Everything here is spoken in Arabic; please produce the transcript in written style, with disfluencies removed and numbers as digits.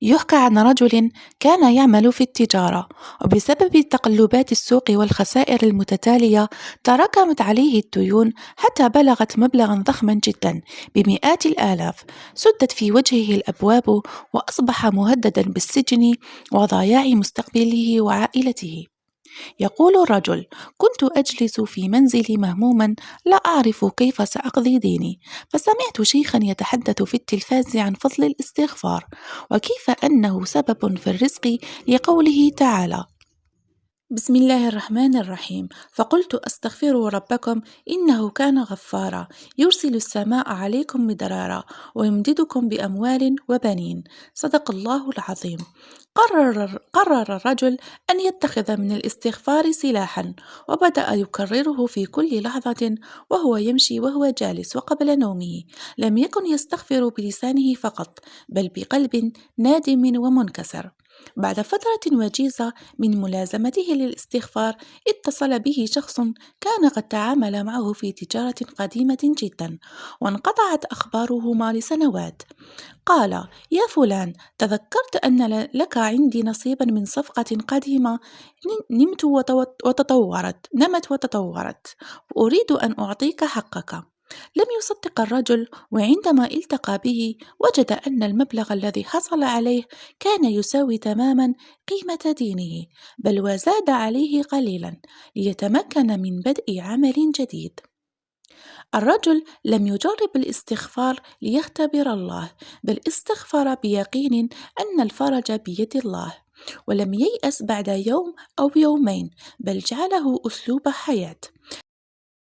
يحكى عن رجل كان يعمل في التجارة، وبسبب تقلبات السوق والخسائر المتتالية تراكمت عليه الديون حتى بلغت مبلغا ضخما جدا بمئات الآلاف. سدت في وجهه الأبواب وأصبح مهددا بالسجن وضياع مستقبله وعائلته. يقول الرجل: كنت أجلس في منزلي مهموما، لا أعرف كيف سأقضي ديني، فسمعت شيخا يتحدث في التلفاز عن فضل الاستغفار وكيف أنه سبب في الرزق، لقوله تعالى: بسم الله الرحمن الرحيم، فقلت أستغفروا ربكم إنه كان غفارا، يرسل السماء عليكم مدرارا ويمددكم بأموال وبنين. صدق الله العظيم. قرر الرجل أن يتخذ من الاستغفار سلاحا، وبدأ يكرره في كل لحظة وهو يمشي وهو جالس وقبل نومه. لم يكن يستغفر بلسانه فقط، بل بقلب نادم ومنكسر. بعد فترة وجيزة من ملازمته للاستغفار، اتصل به شخص كان قد تعامل معه في تجارة قديمة جدا، وانقطعت أخبارهما لسنوات. قال: يا فلان، تذكرت أن لك عندي نصيبا من صفقة قديمة نمت وتطورت، وأريد أن أعطيك حقك. لم يصدق الرجل، وعندما التقى به وجد أن المبلغ الذي حصل عليه كان يساوي تماما قيمة دينه، بل وزاد عليه قليلا، ليتمكن من بدء عمل جديد. الرجل لم يجرب الاستغفار ليختبر الله، بل استغفر بيقين أن الفرج بيد الله، ولم ييأس بعد يوم أو يومين، بل جعله أسلوب حياة.